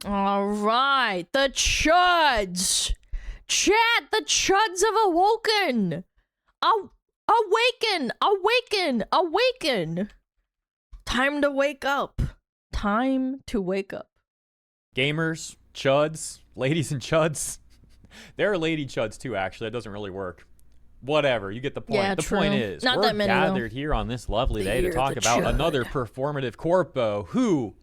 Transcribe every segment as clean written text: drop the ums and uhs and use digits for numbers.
All right, the chuds. Chat, the chuds have awoken. Awaken, awaken, awaken. Time to wake up. Time to wake up. Gamers, chuds, ladies and chuds. There are lady chuds too, actually. That doesn't really work. Whatever, you get the point. Yeah, the true. point is, Not we're that many, gathered here on this lovely day to talk about another performative corpo who,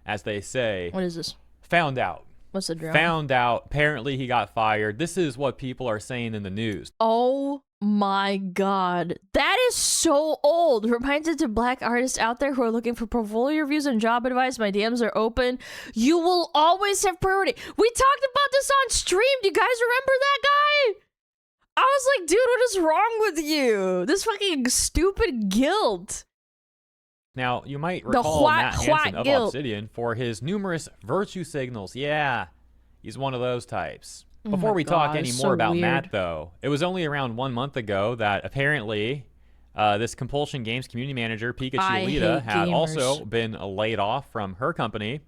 as they say, what is this? Found out. What's the drama? Found out. Apparently he got fired. This is what people are saying in the news. Oh my god. That is so old. Reminds it to black artists out there who are looking for portfolio reviews and job advice. My DMs are open. You will always have priority. We talked about this on stream. Do you guys remember that guy? I was like, dude, what is wrong with you? This fucking stupid guilt. Now, you might recall Matt Hansen of guilt. Obsidian for his numerous virtue signals. Yeah, he's one of those types. Before we talk any more about Matt, though, it was only around 1 month ago that apparently this Compulsion Games community manager, Pikachu Lita, had also been laid off from her company.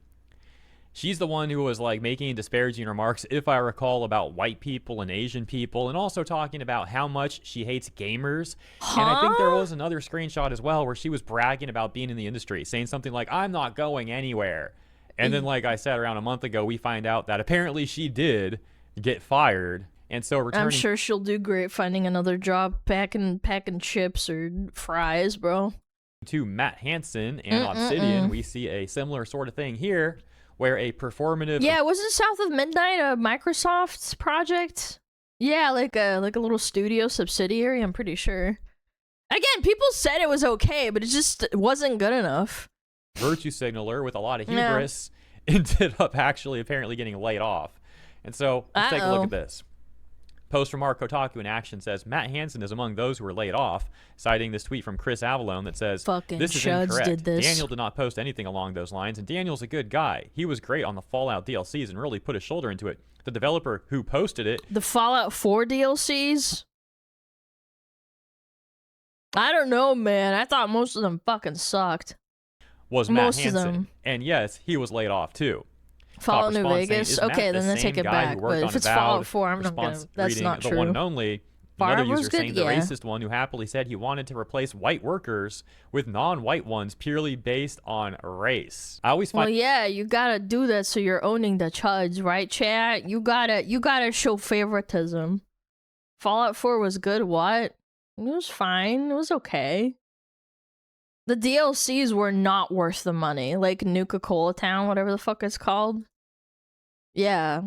She's the one who was like making disparaging remarks, if I recall, about white people and Asian people, and also talking about how much she hates gamers. And I think there was another screenshot as well where she was bragging about being in the industry, saying something like, I'm not going anywhere. And then, like I said, around a month ago, we find out that apparently she did get fired. And so returning, I'm sure she'll do great finding another job packing chips or fries, bro. To Matt Hansen and Obsidian, we see a similar sort of thing here, where a performative... Yeah, wasn't South of Midnight a Microsoft's project? Yeah, like a little studio subsidiary, I'm pretty sure. Again, people said it was okay, but it just wasn't good enough. Virtue signaler with a lot of hubris ended up actually apparently getting laid off. And so, let's take a look at this. Post from Kotaku in Action says, Matt Hansen is among those who were laid off, citing this tweet from Chris Avalone that says, this is incorrect. Did this. Daniel did not post anything along those lines, and Daniel's a good guy. He was great on the Fallout DLCs and really put his shoulder into it. The developer who posted it... The Fallout 4 DLCs? I don't know, man. I thought most of them fucking sucked. Was Matt Hansen. And yes, he was laid off too. Fallout New Vegas? Okay, then I take it back. But if it's Fallout 4, I'm not gonna... That's not true. The one and only... Another user saying the racist one who happily said he wanted to replace white workers with non-white ones purely based on race. I always find... Well, yeah, you gotta do that so you're owning the chuds, right, chat? You gotta show favoritism. Fallout 4 was good, what? It was fine. It was okay. The DLCs were not worth the money. Like Nuka-Cola Town, whatever the fuck it's called. Yeah.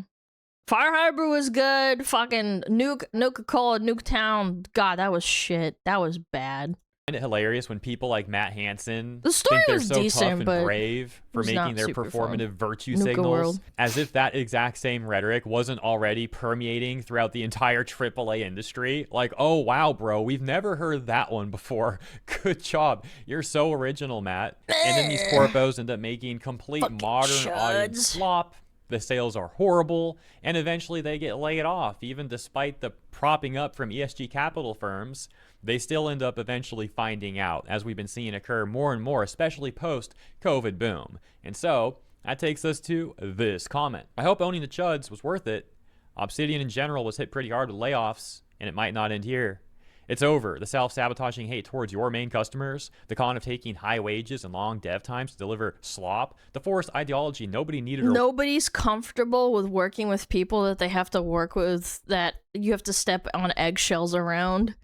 Fire Harbor was good. Fucking Nuka-Cola, Nuketown. God, that was shit. That was bad. I find it hilarious when people like Matt Hansen the story think they're was so decent, tough and brave for making their performative virtue signals, as if that exact same rhetoric wasn't already permeating throughout the entire AAA industry. Like, oh wow, bro, we've never heard that one before. Good job. You're so original, Matt. And then these corpos end up making complete modern audience slop. The sales are horrible, and eventually they get laid off. Even despite the propping up from ESG capital firms, they still end up eventually finding out, as we've been seeing occur more and more, especially post-COVID boom. And so, that takes us to this comment. I hope owning the chuds was worth it. Obsidian in general was hit pretty hard with layoffs, and it might not end here. It's over. The self-sabotaging hate towards your main customers, the con of taking high wages and long dev times to deliver slop, the forced ideology nobody needed. Nobody's comfortable with working with people that they have to work with, that you have to step on eggshells around.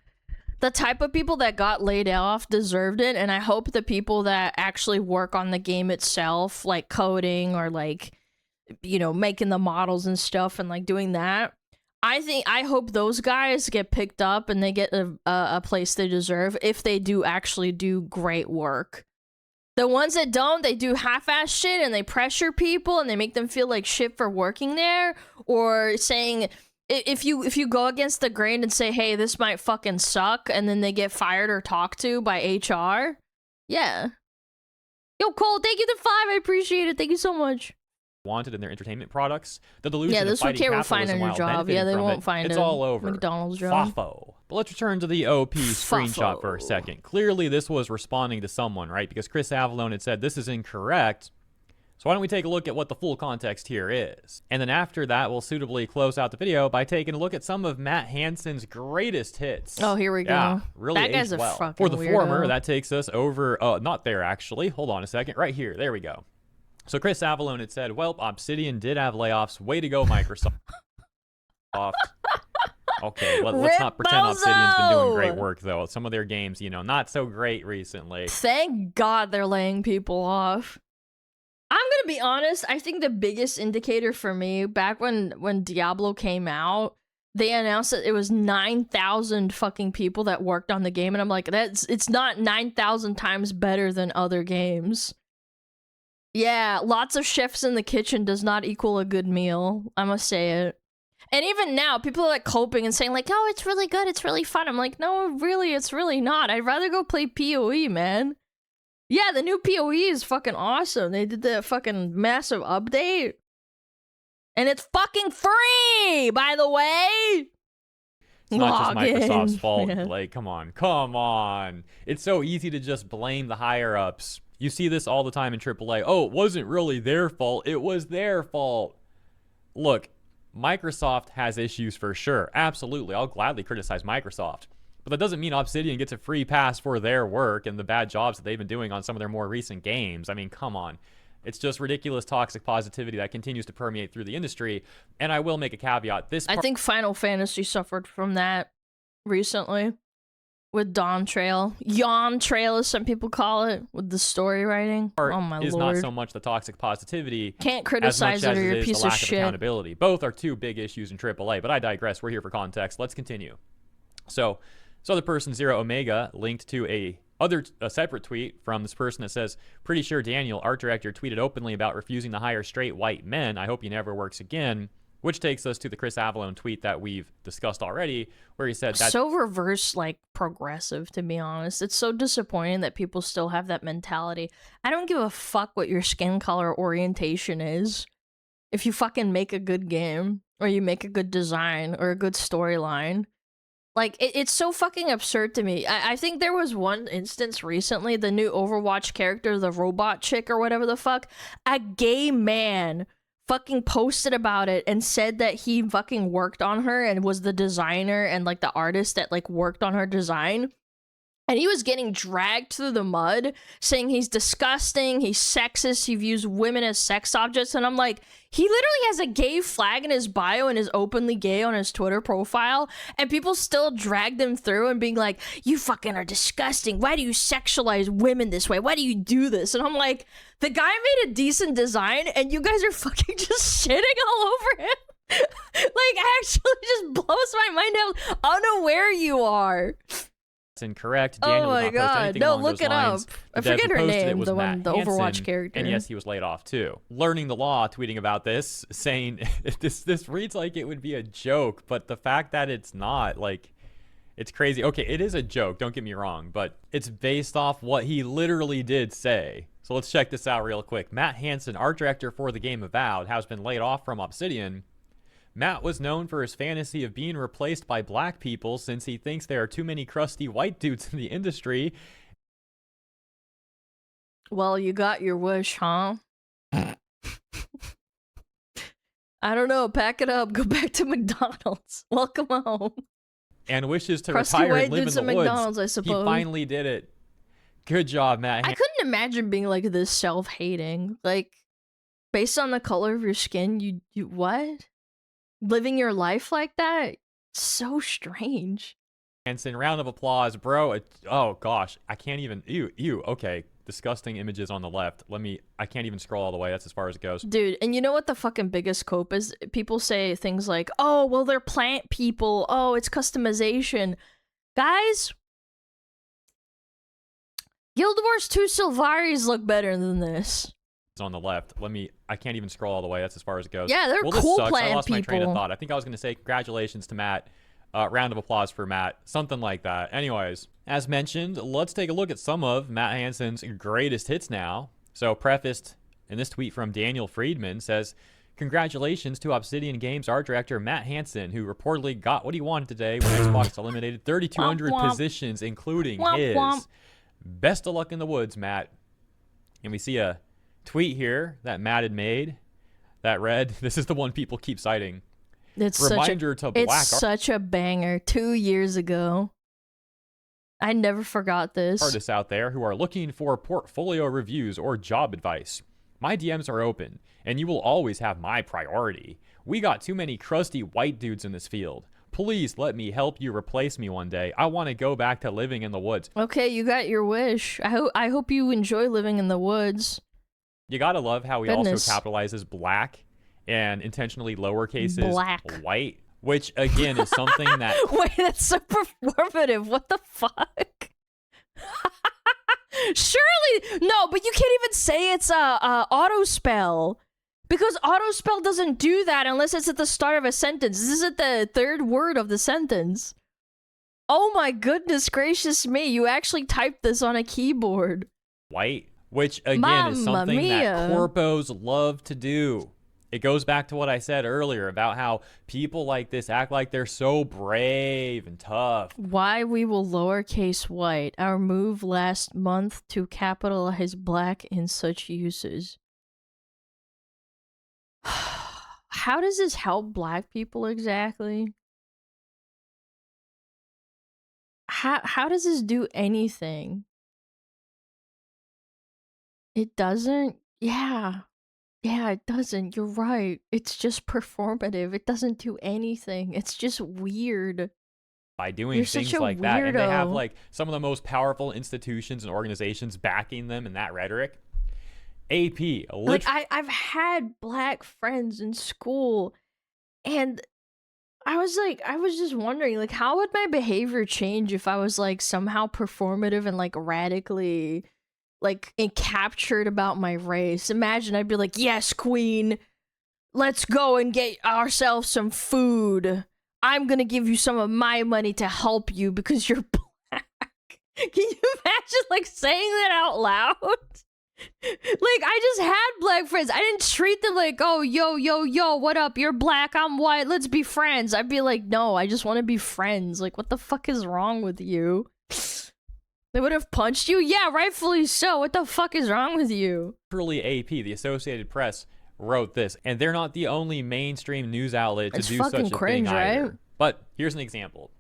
The type of people that got laid off deserved it, and I hope the people that actually work on the game itself, like coding or like, you know, making the models and stuff and like doing that, I hope those guys get picked up and they get a place they deserve if they do actually do great work. The ones that don't, they do half-ass shit and they pressure people and they make them feel like shit for working there, or saying, if you go against the grain and say, hey, this might fucking suck, and then they get fired or talked to by HR. Yeah. Yo, Cole, thank you the 5. I appreciate it. Thank you so much. wanted in their entertainment products. The delusion yeah, of this would fighting will find a capitalism new while job. benefiting Yeah, they from won't it, find it's a all over. McDonald's job. Fafo. But let's return to the OP screenshot Fafo. for a second. Clearly, this was responding to someone, right? Because Chris Avallone had said, this is incorrect. So why don't we take a look at what the full context here is? And then after that, we'll suitably close out the video by taking a look at some of Matt Hansen's greatest hits. Oh, here we go. Yeah, really that guy's aged well. a fucking For the weirdo. former, that takes us over, not there actually. Hold on a second. Right here. There we go. So Chris Avallone had said, well, Obsidian did have layoffs. Way to go, Microsoft. Okay, let's not pretend Obsidian's been doing great work, though. Some of their games, you know, not so great recently. Thank God they're laying people off. I'm gonna be honest, I think the biggest indicator for me, back when Diablo came out, they announced that it was 9,000 fucking people that worked on the game, and I'm like, it's not 9,000 times better than other games. Yeah, lots of chefs in the kitchen does not equal a good meal. I must say it. And even now, people are like coping and saying like, oh, it's really good, it's really fun. I'm like, no, really, it's really not. I'd rather go play PoE, man. Yeah, the new PoE is fucking awesome. They did the fucking massive update. And it's fucking free, by the way! It's not just Microsoft's fault. Man. Like, come on. It's so easy to just blame the higher-ups. You see this all the time in AAA. Oh, it wasn't really their fault. It was their fault. Look, Microsoft has issues for sure. Absolutely. I'll gladly criticize Microsoft. But that doesn't mean Obsidian gets a free pass for their work and the bad jobs that they've been doing on some of their more recent games. I mean, come on. It's just ridiculous toxic positivity that continues to permeate through the industry. And I will make a caveat. I think Final Fantasy suffered from that recently with Dawn Trail. Yawn Trail, as some people call it, with the story writing. Oh my is lord. Not so much the toxic positivity. Can't criticize it or you're a piece of shit. Accountability. Both are two big issues in AAA, but I digress. We're here for context. Let's continue. So the person Zero Omega linked to a separate tweet from this person that says, pretty sure Daniel, art director, tweeted openly about refusing to hire straight white men. I hope he never works again. Which takes us to the Chris Avallone tweet that we've discussed already, where he said that— so reverse, like, progressive, to be honest. It's so disappointing that people still have that mentality. I don't give a fuck what your skin color orientation is. If you fucking make a good game, or you make a good design, or a good storyline. Like, it's so fucking absurd to me. I think there was one instance recently, the new Overwatch character, the robot chick or whatever the fuck, a gay man fucking posted about it and said that he fucking worked on her and was the designer and like the artist that like worked on her design. And he was getting dragged through the mud, saying he's disgusting, he's sexist, he views women as sex objects. And I'm like, he literally has a gay flag in his bio and is openly gay on his Twitter profile. And people still dragged him through and being like, you fucking are disgusting. Why do you sexualize women this way? Why do you do this? And I'm like, the guy made a decent design and you guys are fucking just shitting all over him. Like, actually just blows my mind how unaware you are. Incorrect. Daniel oh my god! No, look it up. I forget her name. The one, the Overwatch character. And yes, he was laid off too. Learning the Law tweeting about this, saying this reads like it would be a joke, but the fact that it's not, like, it's crazy. Okay, it is a joke. Don't get me wrong, but it's based off what he literally did say. So let's check this out real quick. Matt Hansen, art director for the game Avowed, has been laid off from Obsidian. Matt was known for his fantasy of being replaced by black people since he thinks there are too many crusty white dudes in the industry. Well, you got your wish, huh? I don't know. Pack it up. Go back to McDonald's. Welcome home. And wishes to crusty retire white and live dudes in the at woods. McDonald's, I suppose. He finally did it. Good job, Matt. I couldn't imagine being like this self-hating. Like, based on the color of your skin, you what? Living your life like that? So strange. Hansen, round of applause, bro. Oh gosh, I can't even. Ew. Okay, disgusting images on the left. I can't even scroll all the way. That's as far as it goes. Dude, and you know what the fucking biggest cope is? People say things like, "Oh, well, they're plant people. Oh, it's customization." Guys, Guild Wars 2 Sylvaris look better than this. On the left. I can't even scroll all the way. That's as far as it goes. Yeah, they're well, cool this sucks. plant I lost my train of people. thought. I think I was going to say congratulations to Matt. Round of applause for Matt. Something like that. Anyways, as mentioned, let's take a look at some of Matt Hansen's greatest hits now. So prefaced And this tweet from Daniel Friedman says, congratulations to Obsidian Games art director Matt Hansen, who reportedly got what he wanted today when Xbox eliminated 3,200 positions, including his. Best of luck in the woods, Matt. And we see a tweet here that Matt had made that read, this is the one people keep citing. It's such a banger. 2 years ago. I never forgot this. Artists out there who are looking for portfolio reviews or job advice. My DMs are open, and you will always have my priority. We got too many crusty white dudes in this field. Please let me help you replace me one day. I want to go back to living in the woods. Okay, you got your wish. I hope you enjoy living in the woods. You gotta love how he also capitalizes black and intentionally lowercases white, which again is something that... Wait, that's so performative. What the fuck? Surely, no, but you can't even say it's a auto spell, because auto spell doesn't do that unless it's at the start of a sentence. This is at the third word of the sentence. Oh my goodness gracious me! You actually typed this on a keyboard. White, which again is something that corpos love to do. It goes back to what I said earlier about how people like this act like they're so brave and tough. Why we will lowercase white. Our move last month to capitalize black in such uses. How does this help black people exactly? How does this do anything? It doesn't? Yeah. Yeah, it doesn't. You're right. It's just performative. It doesn't do anything. It's just weird. By doing things like that, and they have like some of the most powerful institutions and organizations backing them in that rhetoric. AP, like I've had black friends in school, and I was just wondering, like, how would my behavior change if I was like somehow performative and like radically like captured about my race? Imagine I'd be like, yes, queen, let's go and get ourselves some food. I'm gonna give you some of my money to help you because you're black. Can you imagine like saying that out loud? Like, I just had black friends. I didn't treat them like, oh, yo, what up? You're black, I'm white, let's be friends. I'd be like, no, I just want to be friends. Like, what the fuck is wrong with you? They would have punched you? Yeah, rightfully so. What the fuck is wrong with you? Truly AP, the Associated Press, wrote this, and they're not the only mainstream news outlet to do such a thing either. Right? But here's an example.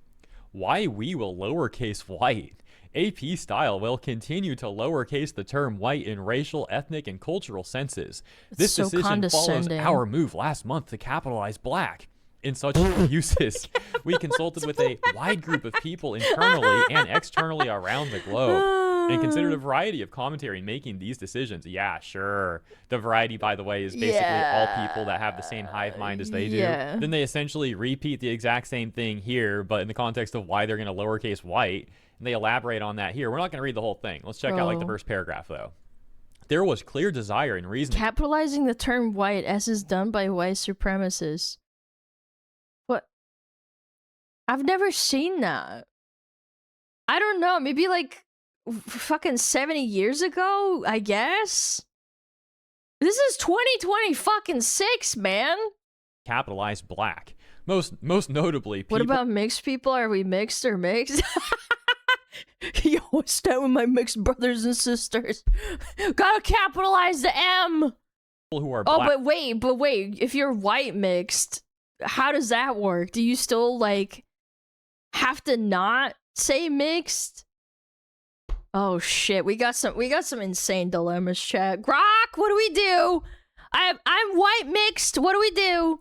Why we will lowercase white. AP Style will continue to lowercase the term white in racial, ethnic, and cultural senses. This decision follows our move last month to capitalize black in such uses. We consulted with a wide group of people internally and externally around the globe and considered a variety of commentary in making these decisions. Yeah, sure. The variety, by the way, is basically all people that have the same hive mind as they do. Then they essentially repeat the exact same thing here, but in the context of why they're going to lowercase white. And they elaborate on that here. We're not going to read the whole thing. Let's check out like the first paragraph, though. There was clear desire and reason. Capitalizing the term white as is done by white supremacists. What? I've never seen that. I don't know. Maybe like fucking 70 years ago, I guess? This is 2020 fucking 6, man. Capitalize black. Most notably, people... What about mixed people? Are we mixed or mixed? Yo, what's that with my mixed brothers and sisters? Gotta capitalize the M. Who are black. But wait. If you're white mixed, how does that work? Do you still like have to not say mixed? Oh shit, we got some insane dilemmas, chat. Grok, what do we do? I'm white mixed. What do we do?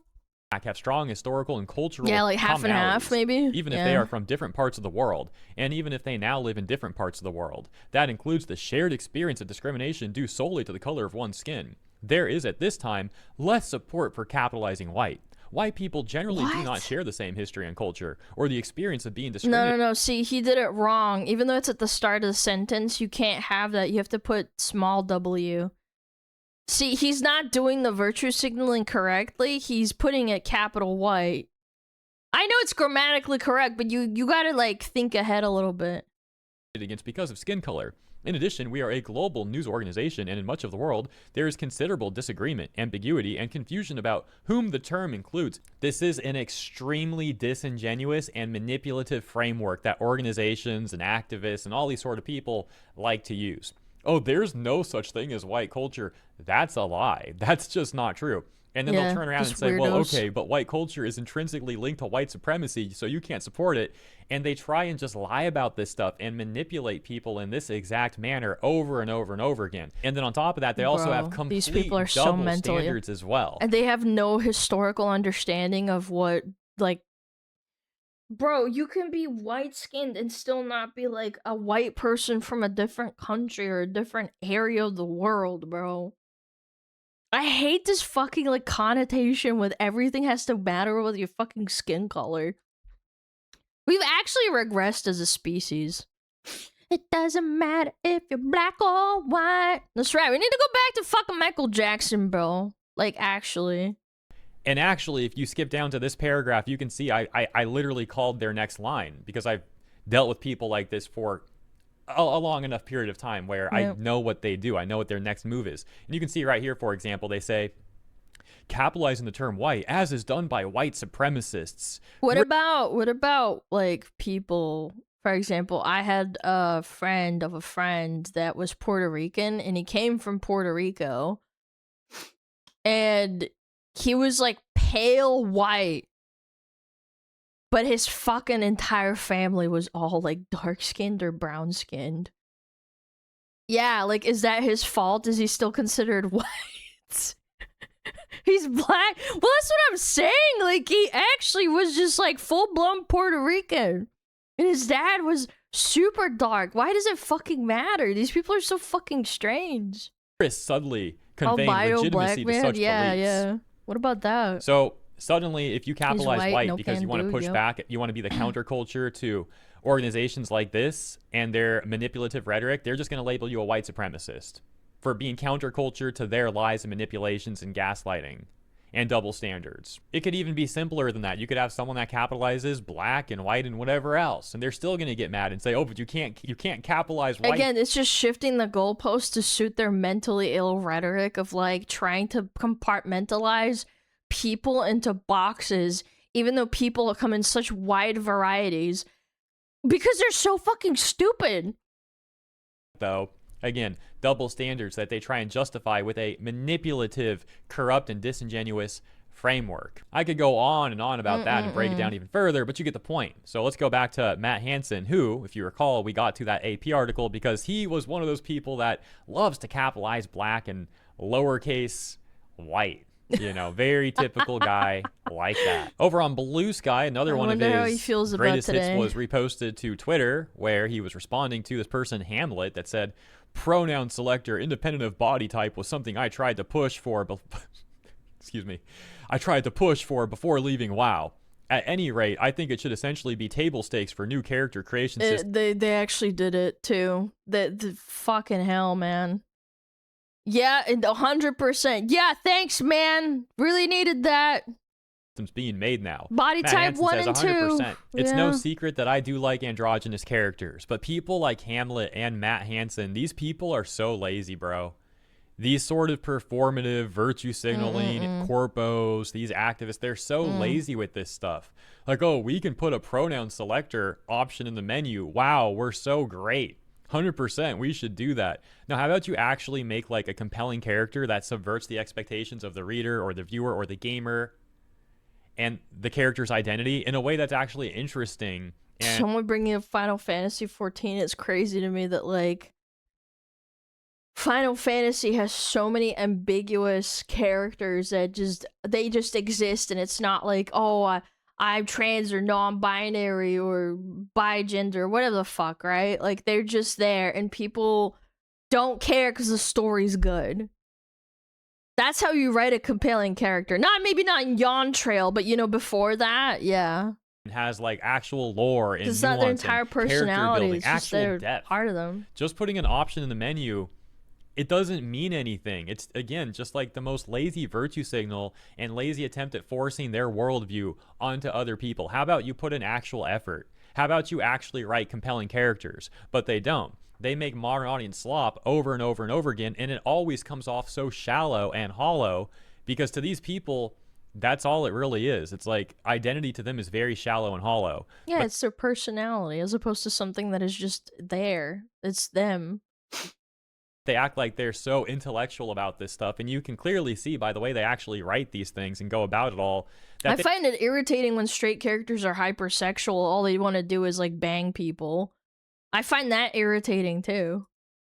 Have strong historical and cultural like half and half, maybe, even if they are from different parts of the world, and even if they now live in different parts of the world. That includes the shared experience of discrimination due solely to the color of one's skin. There is at this time less support for capitalizing white. White people generally do not share the same history and culture or the experience of being discriminated. No. See, he did it wrong. Even though it's at the start of the sentence, you can't have that. You have to put small w. See, he's not doing the virtue signaling correctly. He's putting it capital white. I know it's grammatically correct, but you gotta, like, think ahead a little bit. against because of skin color. In addition, we are a global news organization, and in much of the world, there is considerable disagreement, ambiguity, and confusion about whom the term includes. This is an extremely disingenuous and manipulative framework that organizations and activists and all these sort of people like to use. Oh, there's no such thing as white culture. That's a lie. That's just not true. And then they'll turn around and say, well, okay, but white culture is intrinsically linked to white supremacy, so you can't support it. And they try and just lie about this stuff and manipulate people in this exact manner over and over and over again. And then on top of that, they also have complete these people are double so standards as well. And they have no historical understanding of what, like, bro, you can be white-skinned and still not be, like, a white person from a different country or a different area of the world, bro. I hate this fucking, like, connotation with everything has to matter with your fucking skin color. We've actually regressed as a species. It doesn't matter if you're black or white. That's right, we need to go back to fucking Michael Jackson, bro. Like, actually. And actually, if you skip down to this paragraph, you can see I literally called their next line because I've dealt with people like this for a long enough period of time where I know what they do. I know what their next move is. And you can see right here, for example, they say, capitalizing the term white, as is done by white supremacists. What about, like, people, for example, I had a friend of a friend that was Puerto Rican, and he came from Puerto Rico, and he was, like, pale white, but his fucking entire family was all, like, dark-skinned or brown-skinned. Yeah, like, is that his fault? Is he still considered white? He's black? Well, that's what I'm saying! Like, he actually was just, like, full-blown Puerto Rican. And his dad was super dark. Why does it fucking matter? These people are so fucking strange. Subtly conveying legitimacy to such beliefs. Yeah. What about that? So suddenly, if you capitalize white because you want to push back, you want to be the counterculture to organizations like this and their manipulative rhetoric, they're just going to label you a white supremacist for being counterculture to their lies and manipulations and gaslighting and double standards. It could even be simpler than that. You could have someone that capitalizes black and white and whatever else, and they're still going to get mad and say, oh, but you can't capitalize white. Again, it's just shifting the goalpost to suit their mentally ill rhetoric of, like, trying to compartmentalize people into boxes, even though people come in such wide varieties, because they're so fucking stupid. Though, again, double standards that they try and justify with a manipulative, corrupt, and disingenuous framework. I could go on and on about that and break it down even further, but you get the point. So let's go back to Matt Hansen, who, if you recall, we got to that AP article because he was one of those people that loves to capitalize black and lowercase white. You know, very typical guy like that. Over on Blue Sky, another one of his greatest hits was reposted to Twitter, where he was responding to this person, Hamlet, that said, pronoun selector independent of body type was something I tried to push for I tried to push for before leaving WoW. At any rate, I think it should essentially be table stakes for new character creation systems. They actually did it too. The fucking hell, man. Yeah, 100%. Yeah, thanks, man. Really needed that. Being made now. Body Matt type Hansen 1 and 2. 100%. It's no secret that I do like androgynous characters, but people like Hamlet and Matt Hansen, these people are so lazy, bro. These sort of performative virtue signaling corpos, these activists, they're so lazy with this stuff. Like, oh, we can put a pronoun selector option in the menu. Wow, we're so great. 100%, we should do that. Now, how about you actually make, like, a compelling character that subverts the expectations of the reader or the viewer or the gamer and the character's identity in a way that's actually interesting. And someone bringing up Final Fantasy 14, it's crazy to me that, like, Final Fantasy has so many ambiguous characters that they just exist, and it's not like, oh, I'm trans or non-binary or bi-gender, whatever the fuck, right? Like, they're just there, and people don't care because the story's good. That's how you write a compelling character. Maybe not in Yawn Trail, but, you know, before that, yeah. It has, like, actual lore and it's not their entire personality, it's just their depth. Part of them. Just putting an option in the menu, it doesn't mean anything. It's, again, just like the most lazy virtue signal and lazy attempt at forcing their worldview onto other people. How about you put in actual effort? How about you actually write compelling characters? But they don't. They make modern audience slop over and over and over again, and it always comes off so shallow and hollow, because to these people, that's all it really is. It's like identity to them is very shallow and hollow. Yeah, it's their personality as opposed to something that is just there. It's them. They act like they're so intellectual about this stuff, and you can clearly see by the way they actually write these things and go about it all. I find it irritating when straight characters are hypersexual. All they want to do is like bang people. I find that irritating too.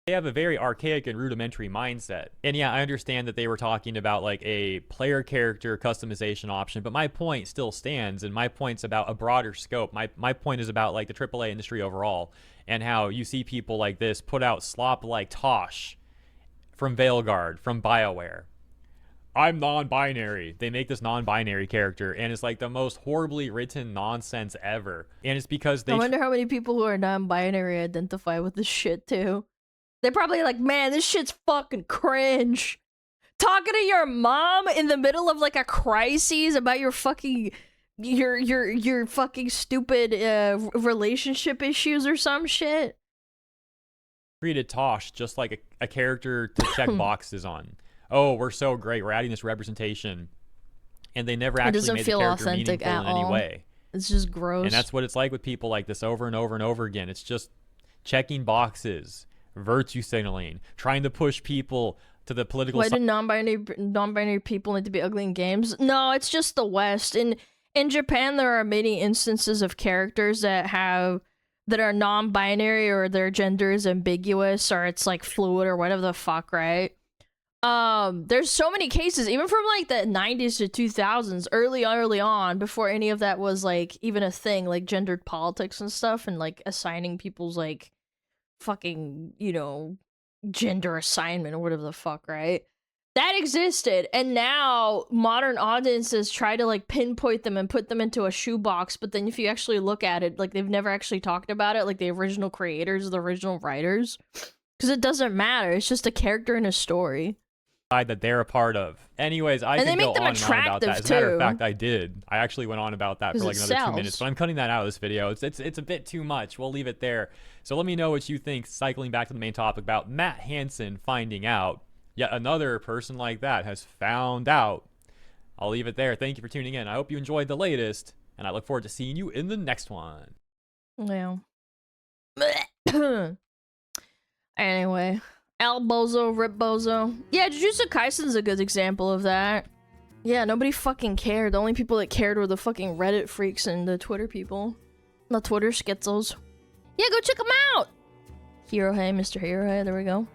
They have a very archaic and rudimentary mindset. And yeah, I understand that they were talking about like a player character customization option, but my point still stands, and my point's about a broader scope. My point is about like the AAA industry overall, and how you see people like this put out slop like Tosh from Veilguard, from BioWare. I'm non-binary. They make this non-binary character, and it's like the most horribly written nonsense ever. And it's because they... I wonder how many people who are non-binary identify with this shit too. They're probably like, man, this shit's fucking cringe. Talking to your mom in the middle of like a crisis about your fucking... your fucking stupid relationship issues or some shit. Treated Tosh just like a character to check boxes on. Oh, we're so great. We're adding this representation. And they never actually made the character meaningful in any way. It's just gross. And that's what it's like with people like this over and over and over again. It's just checking boxes, virtue signaling, trying to push people to the political side. Why do non-binary people need to be ugly in games? No, it's just the West. In Japan, there are many instances of characters that are non-binary, or their gender is ambiguous, or it's like fluid or whatever the fuck, right? There's so many cases, even from like the 90s to 2000s, early on, before any of that was like even a thing, like gendered politics and stuff, and like assigning people's like fucking, you know, gender assignment or whatever the fuck, right? That existed, and now modern audiences try to like pinpoint them and put them into a shoebox, but then if you actually look at it, like they've never actually talked about it, like the original creators, the original writers, because it doesn't matter. It's just a character in a story that they're a part of. Anyways, I could go on and on about that. As a matter of fact, I did. I actually went on about that for like another 2 minutes, but I'm cutting that out of this video. It's a bit too much. We'll leave it there. So let me know what you think, cycling back to the main topic about Matt Hansen finding out yet another person like that has found out. I'll leave it there. Thank you for tuning in. I hope you enjoyed the latest, and I look forward to seeing you in the next one. Yeah. Anyway. Al Bozo, Rip Bozo. Yeah, Jujutsu Kaisen's a good example of that. Yeah, nobody fucking cared. The only people that cared were the fucking Reddit freaks and the Twitter people. The Twitter schizzos. Yeah, go check them out! Hero Hey, Mr. Hero Hey, there we go.